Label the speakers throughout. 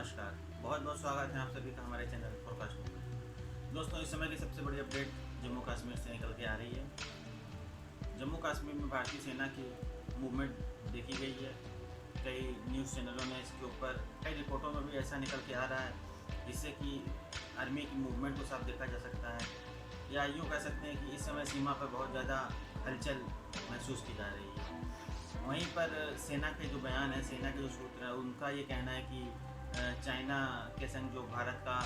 Speaker 1: नमस्कार, बहुत बहुत स्वागत है आप सभी का हमारे चैनल फोरकास्ट में। दोस्तों, इस समय की सबसे बड़ी अपडेट जम्मू कश्मीर से निकल के आ रही है। जम्मू कश्मीर में भारतीय सेना की मूवमेंट देखी गई है। कई न्यूज़ चैनलों ने इसके ऊपर कई रिपोर्टों में भी ऐसा निकल के आ रहा है, जिससे कि आर्मी की मूवमेंट को साफ देखा जा सकता है, या यूँ कह सकते हैं कि इस समय सीमा पर बहुत ज़्यादा हलचल महसूस की जा रही है। वहीं पर सेना के जो बयान है, सेना के जो सूत्र है, उनका ये कहना है कि चाइना के संग जो भारत का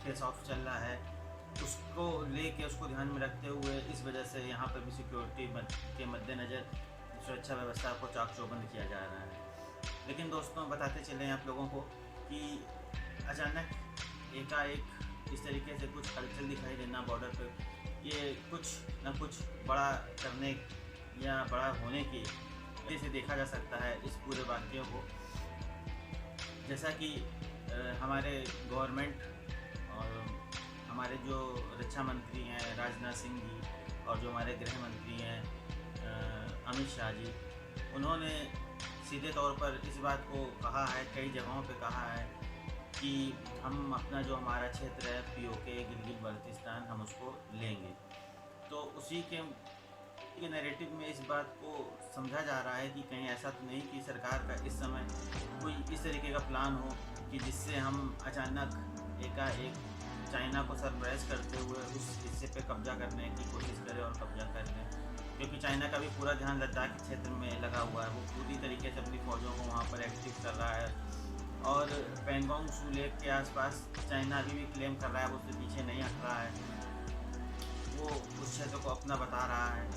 Speaker 1: फेस ऑफ चल रहा है, उसको लेके उसको ध्यान में रखते हुए इस वजह से यहाँ पर भी सिक्योरिटी के मद्देनज़र सुरक्षा व्यवस्था को चाक चौबंद किया जा रहा है। लेकिन दोस्तों, बताते चलें आप लोगों को कि अचानक एकाएक इस तरीके से कुछ हलचल दिखाई देना बॉर्डर पर, ये कुछ न कुछ बड़ा करने या बड़ा होने की से देखा जा सकता है इस पूरे वाक्यों को। जैसा कि हमारे गवर्नमेंट और हमारे जो रक्षा मंत्री हैं राजनाथ सिंह जी, और जो हमारे गृह मंत्री हैं अमित शाह जी, उन्होंने सीधे तौर पर इस बात को कहा है, कई जगहों पे कहा है कि हम अपना जो हमारा क्षेत्र है पीओके गिलगित बाल्टिस्तान, हम उसको लेंगे। तो उसी के नैरेटिव में इस बात को समझा जा रहा है कि कहीं ऐसा तो नहीं कि सरकार का इस समय कोई इस तरीके का प्लान हो कि जिससे हम अचानक एकाएक चाइना को सरप्राइज करते हुए उस हिस्से पे कब्जा करने की कोशिश करें और कब्जा कर लें। क्योंकि चाइना का भी पूरा ध्यान लद्दाख के क्षेत्र में लगा हुआ है, वो पूरी तरीके से अपनी फौजों को वहाँ पर एक्टिव कर रहा है। और पेंगोंग सू लेक के आसपास चाइना अभी भी क्लेम कर रहा है, वो उससे पीछे नहीं हट रहा है, वो उस क्षेत्र को अपना बता रहा है।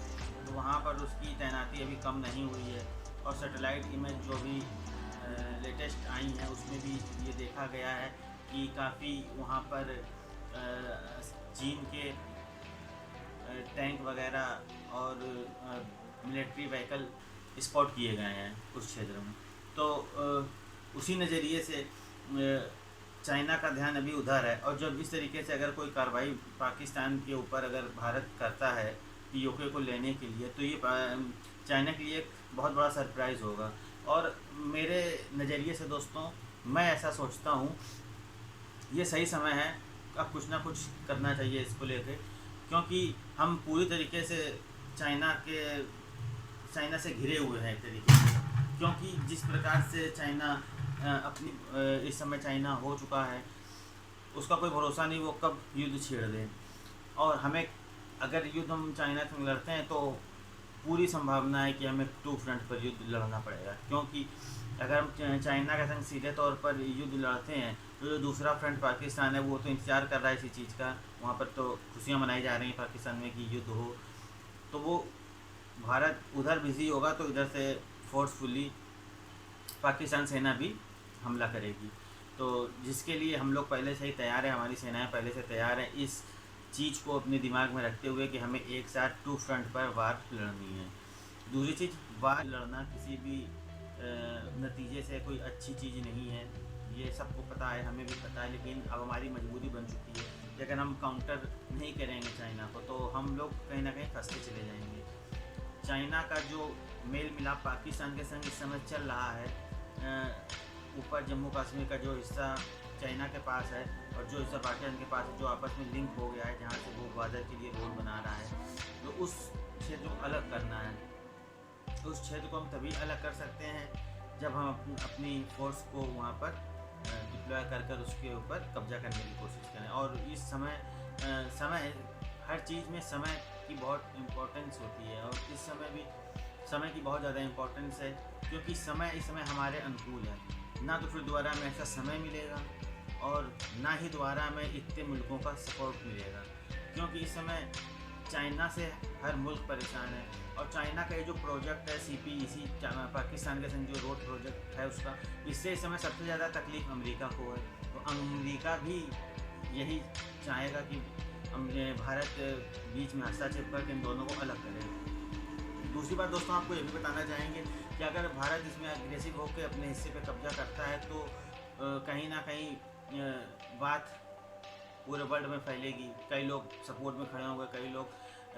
Speaker 1: तो वहाँ पर उसकी तैनाती अभी कम नहीं हुई है। और सैटेलाइट इमेज जो भी लेटेस्ट आई हैं, उसमें भी ये देखा गया है कि काफ़ी वहाँ पर चीन के टैंक वगैरह और मिलिट्री व्हीकल स्पॉट किए गए हैं उस क्षेत्र में। तो उसी नज़रिए से चाइना का ध्यान अभी उधर है। और जब इस तरीके से अगर कोई कार्रवाई पाकिस्तान के ऊपर अगर भारत करता है पीओके को लेने के लिए, तो ये चाइना के लिए एक बहुत बड़ा सरप्राइज़ होगा। और मेरे नज़रिए से दोस्तों, मैं ऐसा सोचता हूँ ये सही समय है, अब कुछ ना कुछ करना चाहिए इसको लेके, क्योंकि हम पूरी तरीके से चाइना से घिरे हुए हैं एक तरीके से। क्योंकि जिस प्रकार से चाइना अपनी इस समय चाइना हो चुका है, उसका कोई भरोसा नहीं वो कब युद्ध छेड़ दे। और हमें अगर युद्ध हम चाइना से लड़ते हैं तो पूरी संभावना है कि हमें टू फ्रंट पर युद्ध लड़ना पड़ेगा। क्योंकि अगर हम चाइना के संग सीधे तौर पर युद्ध लड़ते हैं तो जो दूसरा फ्रंट पाकिस्तान है, वो तो इंतज़ार कर रहा है इसी चीज़ का। वहाँ पर तो खुशियाँ मनाई जा रही हैं पाकिस्तान में कि युद्ध हो, तो वो भारत उधर बिजी होगा तो इधर से फोर्सफुली पाकिस्तान सेना भी हमला करेगी। तो जिसके लिए हम लोग पहले से ही तैयार हैं, हमारी सेनाएं पहले से तैयार हैं इस चीज़ को अपने दिमाग में रखते हुए कि हमें एक साथ टू फ्रंट पर वार लड़नी है। दूसरी चीज़, वार लड़ना किसी भी नतीजे से कोई अच्छी चीज़ नहीं है, ये सबको पता है, हमें भी पता है। लेकिन अब हमारी मजबूरी बन चुकी है कि अगर हम काउंटर नहीं करेंगे चाइना को, तो हम लोग कहीं ना कहीं फंसते चले जाएंगे। चाइना का जो मेल मिलाप पाकिस्तान के संग इस समय चल रहा है, ऊपर जम्मू कश्मीर का जो हिस्सा चाइना के पास है और जो हिस्सा पाकिस्तान के पास है, जो आपस में लिंक हो गया है, जहाँ से वो ग्वादर के लिए रोड बना रहा है, तो उस क्षेत्र को अलग करना है। तो उस क्षेत्र को हम तभी अलग कर सकते हैं जब हम अपनी फोर्स को वहाँ पर डिप्लॉय कर उसके ऊपर कब्जा करने की कोशिश करें। और इस समय हर चीज़ में समय की बहुत इम्पोर्टेंस होती है, और इस समय भी समय की बहुत ज़्यादा इम्पोर्टेंस है। क्योंकि समय इस समय हमारे अनुकूल है, ना तो फिर दोबारा में ऐसा समय मिलेगा और ना ही दोबारा में इतने मुल्कों का सपोर्ट मिलेगा। क्योंकि इस समय चाइना से हर मुल्क परेशान है। और चाइना का ये जो प्रोजेक्ट है CPEC, पाकिस्तान के संग जो रोड प्रोजेक्ट है उसका, इससे इस समय सबसे ज़्यादा तकलीफ अमेरिका को है। तो अमेरिका भी यही चाहेगा कि भारत बीच में हस्तक्षेप करके इन दोनों को अलग करे। दूसरी बात दोस्तों, आपको ये भी बताना चाहेंगे कि अगर भारत इसमें एग्रेसिव होकर अपने हिस्से पे कब्जा करता है तो कहीं ना कहीं बात पूरे वर्ल्ड में फैलेगी। कई लोग सपोर्ट में खड़े होंगे, कई लोग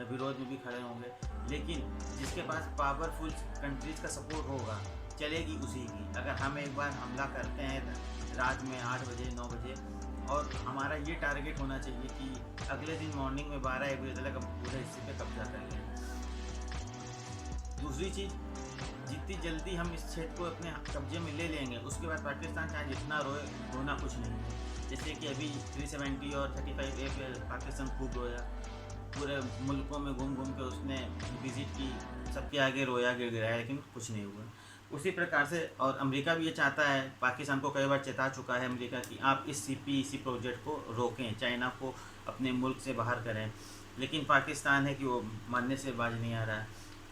Speaker 1: विरोध में भी खड़े होंगे। लेकिन जिसके पास पावरफुल कंट्रीज़ का सपोर्ट होगा, चलेगी उसी की। अगर हम एक बार हमला करते हैं रात में 8 बजे 9 बजे, और हमारा ये टारगेट होना चाहिए कि अगले दिन मॉर्निंग में 12-1 बजे तक हम पूरे हिस्से पे कब्जा कर लें। दूसरी चीज़, जितनी जल्दी हम इस क्षेत्र को अपने कब्जे में ले लेंगे, उसके बाद पाकिस्तान चाहे जितना रोए, रोना कुछ नहीं है। जैसे कि अभी 370 और 35A पे पाकिस्तान खूब रोया, पूरे मुल्कों में घूम घूम के उसने विज़िट की, सबके आगे रोया गिड़गिड़ाया, लेकिन कुछ नहीं हुआ। उसी प्रकार से और अमेरिका भी ये चाहता है, पाकिस्तान को कई बार चेता चुका है अमेरिका कि आप इस CPEC प्रोजेक्ट को रोकें, चाइना को अपने मुल्क से बाहर करें, लेकिन पाकिस्तान है कि वो मानने से बाज नहीं आ रहा है।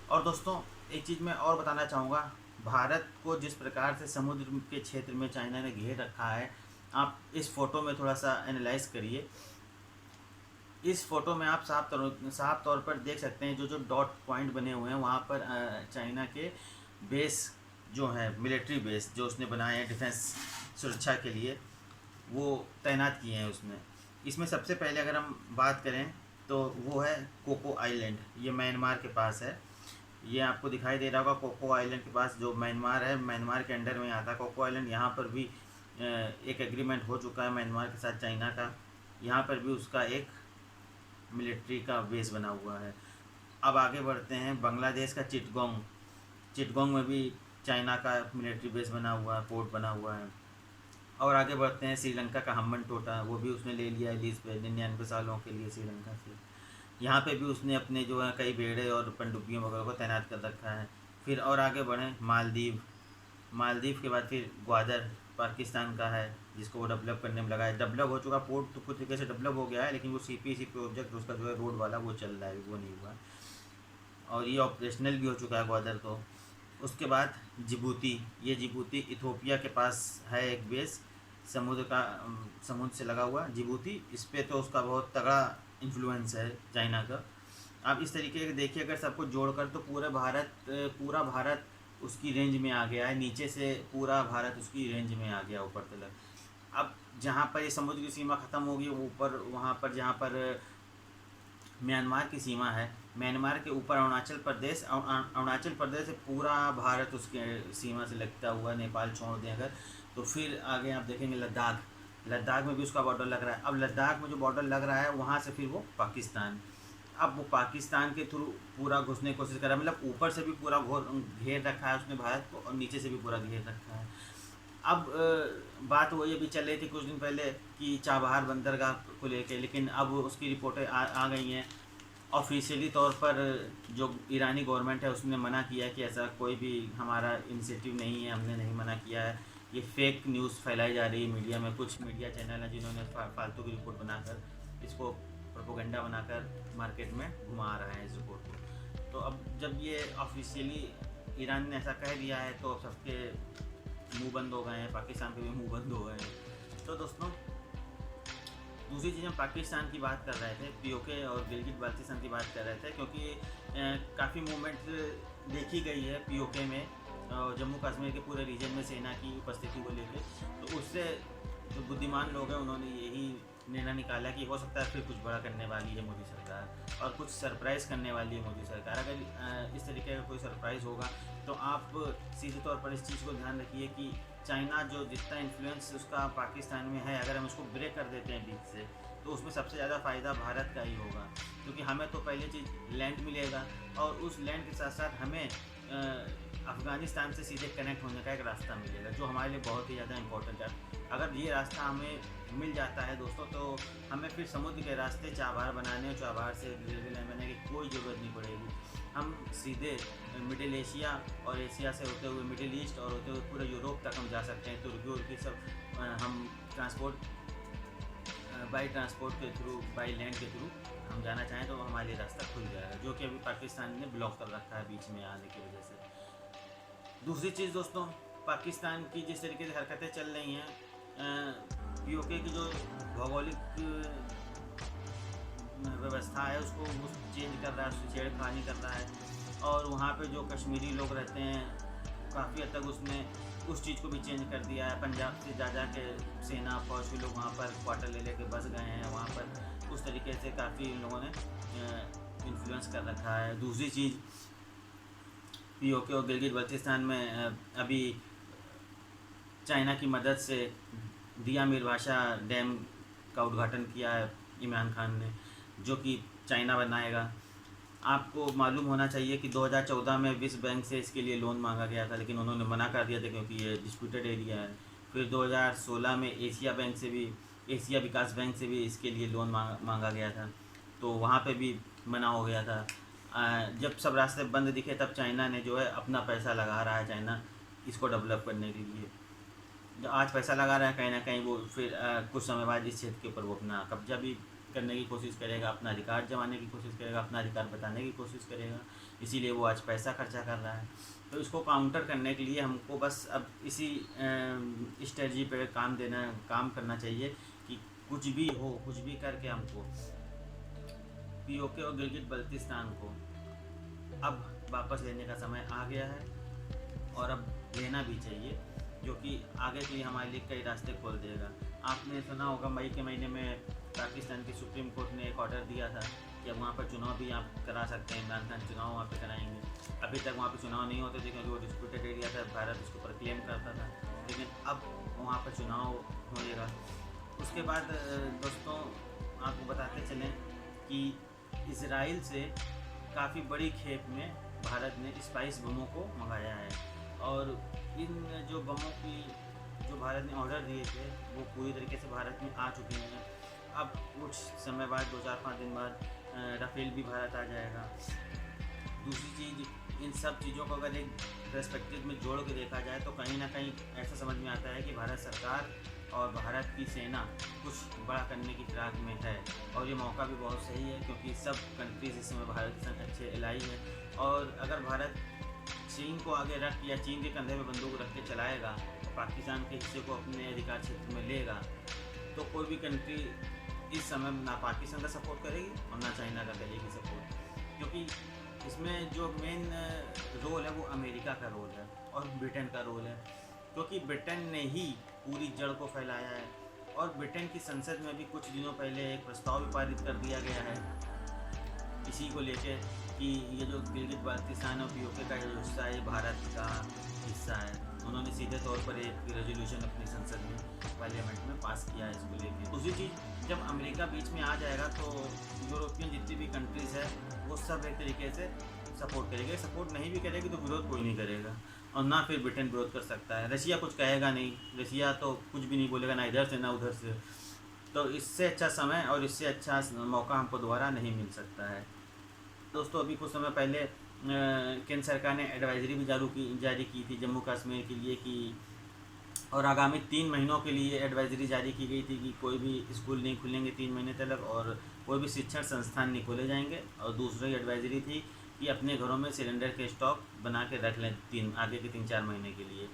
Speaker 1: और दोस्तों, एक चीज़ मैं और बताना चाहूँगा, भारत को जिस प्रकार से समुद्र के क्षेत्र में चाइना ने घेर रखा है, आप इस फ़ोटो में थोड़ा सा एनालाइज करिए। इस फ़ोटो में आप साफ तौर पर देख सकते हैं, जो डॉट पॉइंट बने हुए हैं वहाँ पर चाइना के बेस जो है, मिलिट्री बेस जो उसने बनाए हैं डिफेंस सुरक्षा के लिए, वो तैनात किए हैं उसने। इसमें सबसे पहले अगर हम बात करें तो वो है कोको आइलैंड, ये म्यांमार के पास है। ये आपको दिखाई दे रहा होगा कोको आइलैंड के पास, जो म्यांमार है, म्यांमार के अंडर में आता है कोको आइलैंड। यहाँ पर भी एक एग्रीमेंट हो चुका है म्यांमार के साथ चाइना का, यहाँ पर भी उसका एक मिलिट्री का बेस बना हुआ है। अब आगे बढ़ते हैं, बांग्लादेश का चिटगोंग में भी चाइना का मिलिट्री बेस बना हुआ है, पोर्ट बना हुआ है। और आगे बढ़ते हैं, श्रीलंका का हम्बनटोटा, वो भी उसने ले लिया है लीज पे 99 सालों के लिए श्रीलंका से। यहाँ पे भी उसने अपने जो है कई बेड़े और पनडुब्बियों वगैरह को तैनात कर रखा है। फिर और आगे बढ़ें, मालदीव के बाद फिर ग्वादर पाकिस्तान का है, जिसको वो डेवलप करने में लगा है। डेवलप हो चुका पोर्ट तो कुछ तरीके से डेवलप हो गया है, लेकिन वो CPEC प्रोजेक्ट उसका जो है रोड वाला वो चल रहा है, वो नहीं हुआ, और ये ऑपरेशनल भी हो चुका है ग्वादर तो। उसके बाद जिबूती इथोपिया के पास है एक बेस, समुद्र से लगा हुआ जिबूती। इस पर तो उसका बहुत तगड़ा इन्फ्लुएंस है चाइना का। आप इस तरीके से देखिए, अगर सबको जोड़कर तो पूरा भारत उसकी रेंज में आ गया है, नीचे से पूरा भारत उसकी रेंज में आ गया ऊपर तक। अब जहाँ पर ये समुद्र की सीमा ख़त्म होगी, ऊपर वहाँ पर जहाँ पर म्यांमार की सीमा है, म्यांमार के ऊपर अरुणाचल प्रदेश से पूरा भारत उसके सीमा से लगता हुआ, नेपाल छोड़ दें अगर, तो फिर आगे आप देखेंगे लद्दाख में भी उसका बॉर्डर लग रहा है। अब लद्दाख में जो बॉर्डर लग रहा है, वहाँ से फिर वो पाकिस्तान, अब वो पाकिस्तान के थ्रू पूरा घुसने की कोशिश कर रहा है, मतलब ऊपर से भी पूरा घेर रखा है उसने भारत को, और नीचे से भी पूरा घेर रखा है। अब बात वो ये भी चल रही थी कुछ दिन पहले कि चाबहार बंदरगाह को लेके, लेकिन अब उसकी रिपोर्टें आ गई हैं ऑफिशियली तौर पर। जो ईरानी गवर्नमेंट है उसने मना किया कि ऐसा कोई भी हमारा इनिशिएटिव नहीं है, हमने नहीं मना किया है। ये फेक न्यूज़ फैलाई जा रही है मीडिया में, कुछ मीडिया चैनल हैं जिन्होंने फालतू की रिपोर्ट बनाकर इसको प्रोपोगंडा बनाकर मार्केट में घुमा रहे हैं इस रिपोर्ट को। तो अब जब ये ऑफिशियली ईरान ने ऐसा कह दिया है, तो सबके मुंह बंद हो गए हैं, पाकिस्तान पे भी मुंह बंद हो गए हैं। तो दोस्तों, दूसरी चीज़, हम पाकिस्तान की बात कर रहे थे, POK और गिलगित बाल्टिस्तान की बात कर रहे थे, क्योंकि काफ़ी मूवमेंट देखी गई है POK में, जम्मू कश्मीर के पूरे रीजन में सेना की उपस्थिति को लेकर। तो उससे जो बुद्धिमान लोग हैं उन्होंने यही निर्णय निकाला कि हो सकता है फिर कुछ बड़ा करने वाली है मोदी सरकार, और कुछ सरप्राइज़ करने वाली है मोदी सरकार। अगर इस तरीके का कोई सरप्राइज़ होगा, तो आप सीधे तौर पर इस चीज़ को ध्यान रखिए कि चाइना जो जितना इन्फ्लुएंस उसका पाकिस्तान में है, अगर हम उसको ब्रेक कर देते हैं बीच से, तो उसमें सबसे ज़्यादा फ़ायदा भारत का ही होगा, क्योंकि हमें तो पहली चीज़ लैंड मिलेगा, और उस लैंड के साथ साथ हमें अफ़गानिस्तान से सीधे कनेक्ट होने का एक रास्ता मिलेगा, जो हमारे लिए बहुत ही ज़्यादा इम्पोर्टेंट है। अगर ये रास्ता हमें मिल जाता है दोस्तों, तो हमें फिर समुद्र के रास्ते चाबहार बनाने और चाबहार से रेलवे लाइन बनाने की कोई ज़रूरत नहीं पड़ेगी। हम सीधे मिडिल एशिया और एशिया से होते हुए मिडिल ईस्ट और होते हुए पूरे यूरोप तक हम जा सकते हैं। तुर्की सब हम बाई ट्रांसपोर्ट के थ्रू, बाई लैंड के थ्रू हम जाना चाहें तो हमारे लिए रास्ता खुल जाएगा, जो कि अभी पाकिस्तान ने ब्लॉक कर रखा है बीच में आने की वजह से। दूसरी चीज़ दोस्तों, पाकिस्तान की जिस तरीके से हरकतें चल रही हैं, POK की जो भौगोलिक व्यवस्था है उसको चेंज कर रहा है, उससे छेड़खानी कर रहा है, और वहाँ पे जो कश्मीरी लोग रहते हैं काफ़ी हद तक उसने उस चीज़ को भी चेंज कर दिया है। पंजाब से जा के सेना फौज के लोग वहाँ पर क्वार्टर ले लेके बस गए हैं, वहाँ पर उस तरीके से काफ़ी लोगों ने इन्फ्लुएंस कर रखा है। दूसरी चीज़, POK और गिलगित बाल्टिस्तान में अभी चाइना की मदद से दिया मीरभाषा डैम का उद्घाटन किया है इमरान खान ने, जो कि चाइना बनाएगा। आपको मालूम होना चाहिए कि 2014 में विश्व बैंक से इसके लिए लोन मांगा गया था, लेकिन उन्होंने मना कर दिया था क्योंकि ये डिस्प्यूटेड एरिया है। फिर 2016 में एशिया विकास बैंक से भी इसके लिए लोन मांगा गया था, तो वहाँ पे भी मना हो गया था। जब सब रास्ते बंद दिखे तब चाइना ने जो है अपना पैसा लगा रहा है, चाइना इसको डेवलप करने के लिए जो आज पैसा लगा रहा है, कहीं ना कहीं वो फिर कुछ समय बाद इस क्षेत्र के ऊपर वो अपना कब्जा भी करने की कोशिश करेगा, अपना अधिकार जमाने की कोशिश करेगा, अपना अधिकार बताने की कोशिश करेगा। इसीलिए वो आज पैसा खर्चा कर रहा है। तो इसको काउंटर करने के लिए हमको बस अब इसी स्ट्रेटजी पे काम करना चाहिए कि कुछ भी हो, कुछ भी करके हमको पीओके और गिलगित बल्तिस्तान को अब वापस लेने का समय आ गया है, और अब लेना भी चाहिए, जो कि आगे के लिए हमारे लिए कई रास्ते खोल देगा। आपने सुना होगा मई के महीने में पाकिस्तान की सुप्रीम कोर्ट ने एक ऑर्डर दिया था कि अब वहाँ पर चुनाव भी आप करा सकते हैं, इमरान खान चुनाव वहाँ पे कराएंगे। अभी तक वहाँ पे चुनाव नहीं होते थे क्योंकि वो डिस्प्यूटेड एरिया था, भारत उसके ऊपर क्लेम करता था, लेकिन अब वहाँ पर चुनाव होएगा। उसके बाद दोस्तों आपको बताते चलें कि इजराइल से काफ़ी बड़ी खेप में भारत ने स्पाइस बमों को मंगाया है, और इन जो बमों की जो भारत ने ऑर्डर दिए थे वो पूरी तरीके से भारत में आ चुके हैं। अब कुछ समय बाद 2-4-5 दिन बाद राफेल भी भारत आ जाएगा। दूसरी चीज़, इन सब चीज़ों को अगर एक पर्सपेक्टिव में जोड़ के देखा जाए तो कहीं ना कहीं ऐसा समझ में आता है कि भारत सरकार और भारत की सेना कुछ बड़ा करने की फिराक में है, और ये मौका भी बहुत सही है क्योंकि सब कंट्रीज इस समय भारत के संग अच्छे एलाई है। और अगर भारत चीन को आगे रख या चीन के कंधे में बंदूक रख के चलाएगा, पाकिस्तान के हिस्से को अपने अधिकार क्षेत्र में लेगा, तो कोई भी कंट्री इस समय ना पाकिस्तान का सपोर्ट करेगी और ना चाइना का करेगी सपोर्ट, क्योंकि इसमें जो मेन रोल है वो अमेरिका का रोल है और ब्रिटेन का रोल है, क्योंकि ब्रिटेन ने ही पूरी जड़ को फैलाया है। और ब्रिटेन की संसद में भी कुछ दिनों पहले एक प्रस्ताव भी पारित कर दिया गया है इसी को लेके कि ये जो गिलगित बाल्तिस्तान और पीओके का जो हिस्सा है ये भारत का हिस्सा है। उन्होंने सीधे तौर पर एक रेजोल्यूशन अपनी संसद में पार्लियामेंट में पास किया है इसको लेके। दूसरी चीज़, जब अमेरिका बीच में आ जाएगा तो यूरोपियन जितनी भी कंट्रीज़ है वो सब एक तरीके से सपोर्ट करेंगे। सपोर्ट नहीं भी करेगी तो विरोध कोई नहीं करेगा, और ना फिर ब्रिटेन विरोध कर सकता है। रशिया कुछ कहेगा नहीं, रशिया तो कुछ भी नहीं बोलेगा, ना इधर से ना उधर से। तो इससे अच्छा समय और इससे अच्छा मौका हमको दोबारा नहीं मिल सकता है। दोस्तों अभी कुछ समय पहले केंद्र सरकार ने एडवाइजरी भी जारी की थी जम्मू कश्मीर के लिए कि, और आगामी 3 महीनों के लिए एडवाइजरी जारी की गई थी कि कोई भी स्कूल नहीं खुलेंगे 3 महीने तक, और कोई भी शिक्षण संस्थान नहीं खोले जाएंगे। और दूसरी एडवाइजरी थी कि अपने घरों में सिलेंडर के स्टॉक बना के रख लें आगे के 3-4 महीने के लिए।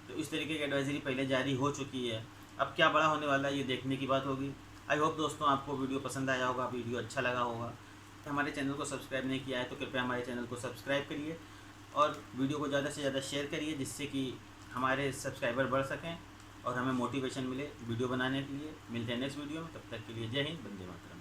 Speaker 1: तो इस तरीके की एडवाइजरी पहले जारी हो चुकी है। अब क्या बड़ा होने वाला है ये देखने की बात होगी। आई होप दोस्तों आपको वीडियो पसंद आया होगा, वीडियो अच्छा लगा होगा। हमारे चैनल को सब्सक्राइब नहीं किया है तो कृपया हमारे चैनल को सब्सक्राइब करिए और वीडियो को ज़्यादा से ज़्यादा शेयर करिए, जिससे कि हमारे सब्सक्राइबर बढ़ सकें और हमें मोटिवेशन मिले वीडियो बनाने के लिए। मिलते हैं नेक्स्ट वीडियो में, तब तक के लिए जय हिंद, वंदे मातरम।